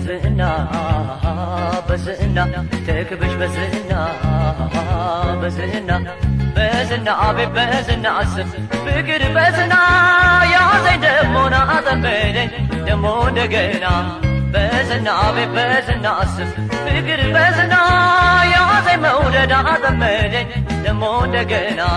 بزنا بزنا تكبش بزنا بزنا بزنا عبي بزنا عسف فكر بزنا يا زين دمونا أطمئن دمون دقنا بزنا عبي بزنا عسف فكر بزنا يا زين مولد أطمئن دمون دقنا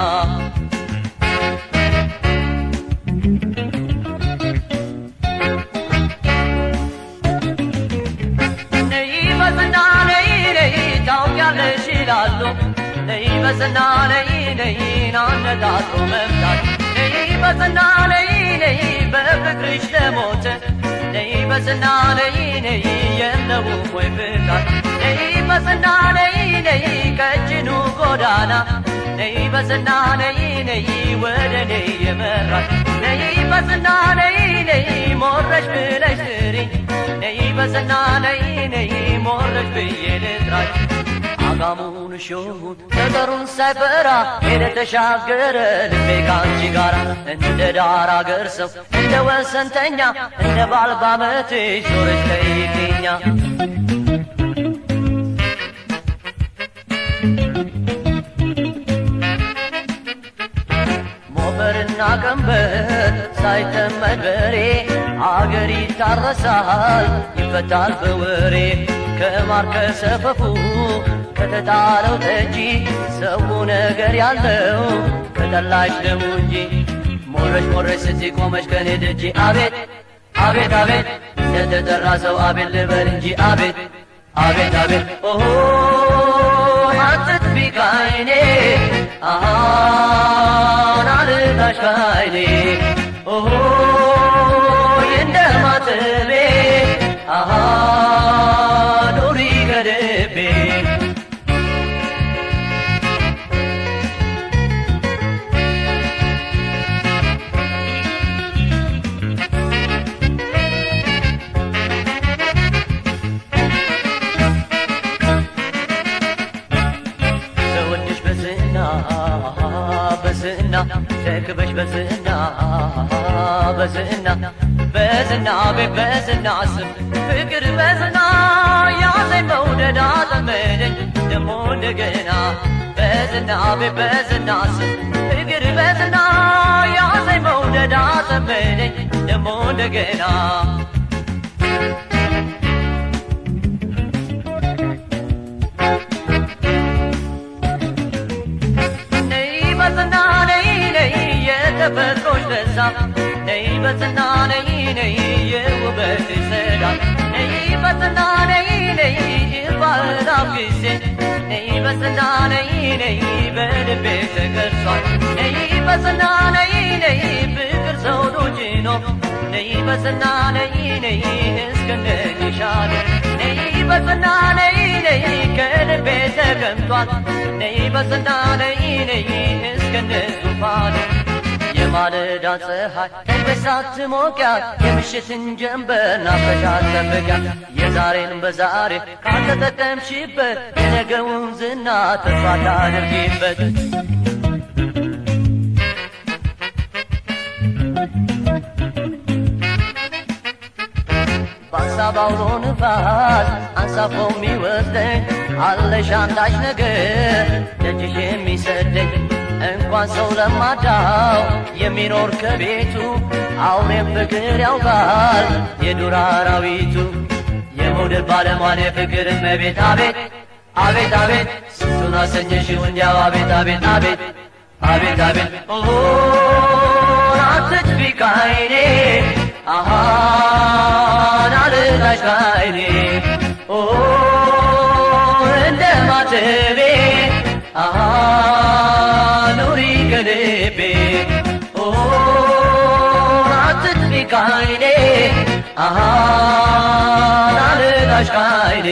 بزنا لي لي نعنداتو مفتاح لي بزنا لي لي بفكرش لموت لي بزنا لي لي ينو وفتاح لي بزنا لي لي كجنو قدانا لي بزنا لي لي ودني يمرح لي بزنا لي لي مرش بلشتري لي بزنا لي لي مرش بيلتراي عقامون شوهون نظرون سفرا إذا تشاقر لبيكانشي غارا انت دارا قرسو انت وسنتنيا انت بالبامتي شورش ليكينيا موفرنا قنبت سايتم مدبري عقري تارسال يفتال بوري كمار كسففو ከተጣለው ጠጪ ሰው ነገር ያለው ከጠላሽ ደሙ እንጂ ሞረሽ ሞረሽ ስትይ ቆመሽ ከኔ ደጅ አቤት አቤት አቤት ለተጠራ ሰው አቤት ልበል እንጂ አቤት አቤት አቤት ኦሆ አትጥፊ ከዓይኔ ናልታሽ ከዓይኔ ኦሆ እንደማትቤ ኑሪ ከልቤ بزنا تكبش بزنا بزنا بزنا بزنا عسف فكر بزنا يا زي مولد عظمين دمون دقنا بزنا بزنا عسف فكر بزنا يا زي مولد عظمين دمون دقنا ተፈጥሮሽ ለዛ ነይ በዝና ነይ ነይ የውበት ሰዳ ነይ በዝና ነይ ነይ ባላፍ ጊዜ ነይ በዝና ነይ ነይ በልቤ ተቀርጿል ነይ በዝና ነይ ነይ ፍቅር ሰው ዱጅኖ ነይ በዝና ነይ ነይ እስከነግሻለ ነይ በዝና ነይ ነይ ከልቤ ተቀምጧል ነይ በዝና ነይ ነይ እስከነዙፋለ የማለዳ ፀሐይ ከበሳት ሞቂያት የምሽትን ጀንበር ናፈሻት ጠብቂያት የዛሬን በዛሬ ካልተጠቀምሽበት የነገውን ዝና ተስፋ ታድርጊበት በሀሳብ አውሎ ንፋስ አንሳፎ የሚወስደኝ አለሽ አንዳች ነገር ደጅሽ የሚሰደኝ እንኳን ሰው ለማዳው የሚኖር ከቤቱ አውሬም ፍቅር ያውቃል የዱር አራዊቱ የመውደድ ባለሟል የፍቅር እመቤት አቤት አቤት አቤት ስንቱን አሰኘሽው እንዲያው አቤት አቤት አቤት አቤት አቤት ኦሆ አትጥፊ ከዓይኔ ናልታሽ ከዓይኔ ኦሆ እንደማትቤ ኑሪ ከልቤ አትጥፊ ከዓይኔ ናልታሽ ከዓይኔ